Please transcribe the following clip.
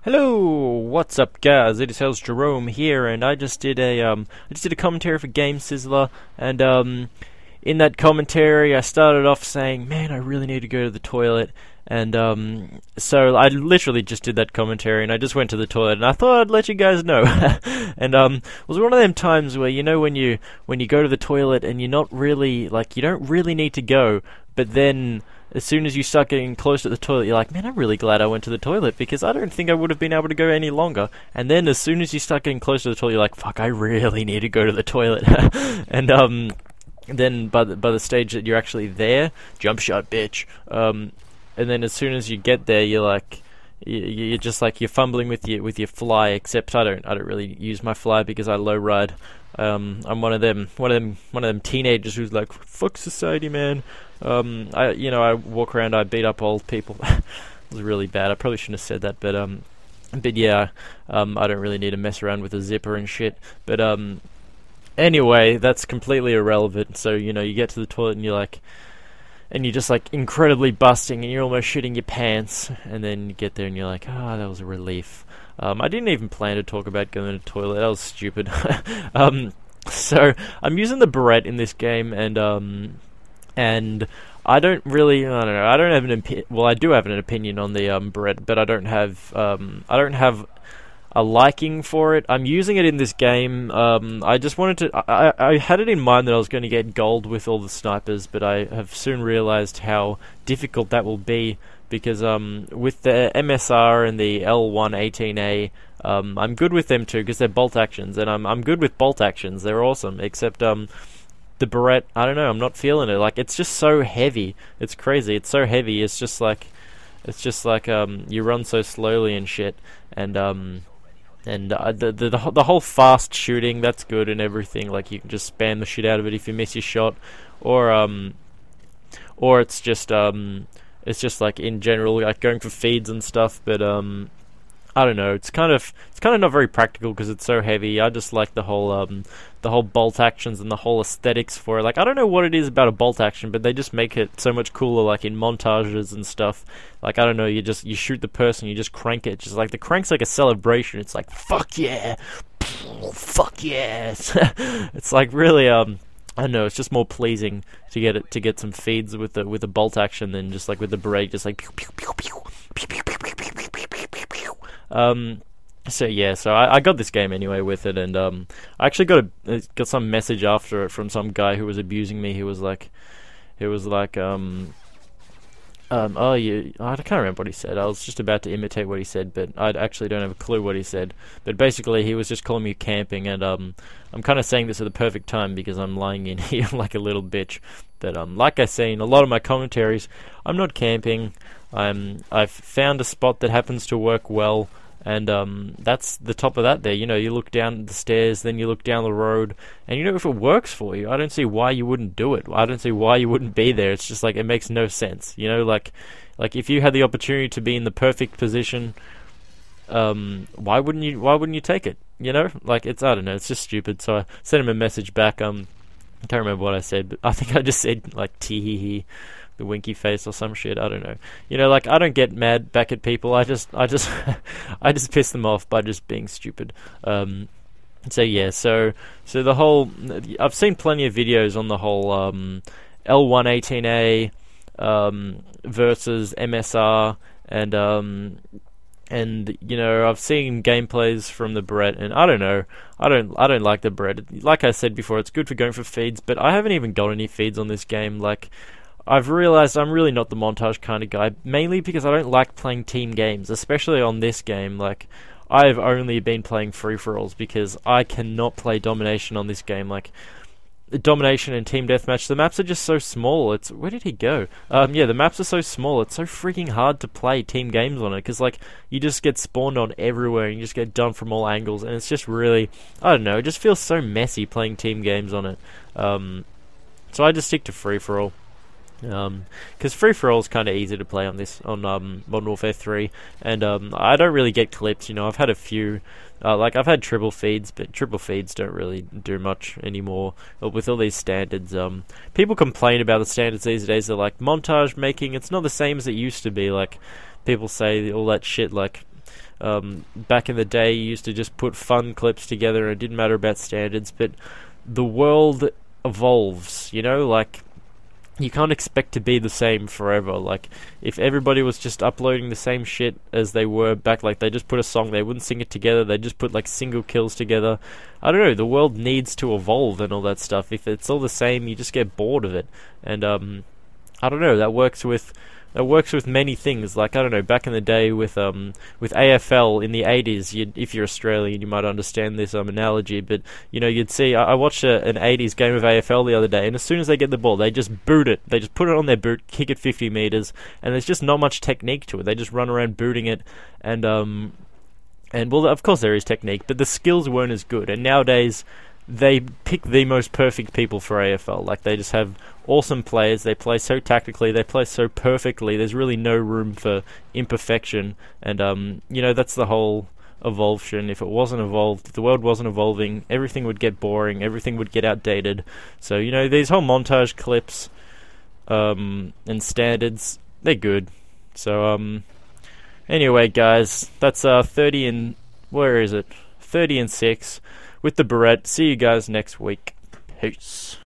Hello, what's up, guys? It is Hell's Jerome here, and I just did a commentary for Game Sizzler, and in that commentary, I started off saying, "Man, I really need to go to the toilet," and so I literally just did that commentary, and I just went to the toilet, and I thought I'd let you guys know, and it was one of them times where when you go to the toilet and you're not really you don't really need to go, but then as soon as you start getting close to the toilet, you're like, man, I'm really glad I went to the toilet because I don't think I would have been able to go any longer. And then as soon as you start getting close to the toilet, you're like, fuck, I really need to go to the toilet. And then by the stage that you're actually there, jump shot, bitch. And then as soon as you get there, you're like, you're just like you're fumbling with your fly. Except I don't really use my fly because I low ride. I'm one of them teenagers who's like, fuck society, man. I walk around, I beat up old people. It was really bad. I probably shouldn't have said that, but yeah, I don't really need to mess around with a zipper and shit. But anyway, that's completely irrelevant. So you get to the toilet and you're just like incredibly busting, and you're almost shitting your pants, and then you get there and you're like, that was a relief. I didn't even plan to talk about going to the toilet. That was stupid. So I'm using the Barrett in this game, and I don't know. I don't have well, I do have an opinion on the Barrett, but I don't have a liking for it. I'm using it in this game. I just wanted to. I had it in mind that I was going to get gold with all the snipers, but I have soon realized how difficult that will be because with the MSR and the L118A, I'm good with them too because they're bolt actions, and I'm good with bolt actions. They're awesome, except the Barrett, I don't know, I'm not feeling it. Like, it's just so heavy. It's crazy. It's so heavy. It's just like you run so slowly and shit. And the whole fast shooting, that's good and everything. Like, you can just spam the shit out of it if you miss your shot, or it's just like in general, like going for feeds and stuff. But I don't know. It's kind of not very practical because it's so heavy. I just like the whole bolt actions and the whole aesthetics for it. Like, I don't know what it is about a bolt action, but they just make it so much cooler. Like in montages and stuff. Like, I don't know. You shoot the person. You just crank it. Just like the crank's like a celebration. It's like, fuck yeah, fuck yes. It's like really I don't know. It's just more pleasing to get some feeds with the bolt action than just like with the Barrett. Just like pew pew pew pew pew pew pew pew pew pew pew pew pew. So yeah, so I got this game anyway with it, and I actually got some message after it from some guy who was abusing me. He was like, oh, I can't remember what he said. I was just about to imitate what he said, but I actually don't have a clue what he said. But basically, he was just calling me camping, and I'm kind of saying this at the perfect time because I'm lying in here like a little bitch. But like I say in a lot of my commentaries, I'm not camping. I've found a spot that happens to work well. And that's the top of that there. You look down the stairs, then you look down the road, and if it works for you, I don't see why you wouldn't do it. I don't see why you wouldn't be there. It's just like, it makes no sense. Like if you had the opportunity to be in the perfect position, why wouldn't you take it? Like, I don't know, it's just stupid. So I sent him a message back. I can't remember what I said, but I think I just said like tee hee hee, the winky face or some shit. I don't know. Like, I don't get mad back at people. I just I just piss them off by just being stupid. So yeah, so the whole, I've seen plenty of videos on the whole L118A versus MSR, and I've seen gameplays from the Barrett, and I don't know, I don't like the Barrett. Like I said before, it's good for going for feeds, but I haven't even got any feeds on this game. Like, I've realized I'm really not the montage kind of guy, mainly because I don't like playing team games, especially on this game. Like, I've only been playing free-for-alls because I cannot play domination on this game. Like, domination and team deathmatch, the maps are just so small. Where did he go? Yeah, the maps are so small. It's so freaking hard to play team games on it because, like, you just get spawned on everywhere and you just get done from all angles, and it's just really, I don't know, it just feels so messy playing team games on it. So I just stick to free-for-all. Because free-for-all is kind of easy to play on Modern Warfare 3, and I don't really get clips. I've had a few, like I've had triple feeds, but triple feeds don't really do much anymore with all these standards. People complain about the standards these days. They're like, montage making, it's not the same as it used to be. Like, people say all that shit, like back in the day, you used to just put fun clips together, and it didn't matter about standards. But the world evolves, you know, like, you can't expect to be the same forever. Like, if everybody was just uploading the same shit as they were back, like, they just put a song, they wouldn't sing it together, they just put, like, single kills together. I don't know, the world needs to evolve and all that stuff. If it's all the same, you just get bored of it. And, I don't know, that works with many things. Like, I don't know, back in the day with AFL in the 80s, if you're Australian, you might understand this analogy, but, you know, you'd see, I watched an 80s game of AFL the other day, and as soon as they get the ball, they just boot it. They just put it on their boot, kick it 50 meters, and there's just not much technique to it. They just run around booting it, and well, of course there is technique, but the skills weren't as good. And nowadays, they pick the most perfect people for AFL. Like, they just have awesome players, they play so tactically, they play so perfectly, there's really no room for imperfection. And, you know, that's the whole evolution. If it wasn't evolved, if the world wasn't evolving, everything would get boring, everything would get outdated. So, you know, these whole montage clips, and standards, they're good. So, anyway, guys, that's 30 and... where is it? 30 and 6 with the Barrett. See you guys next week. Peace.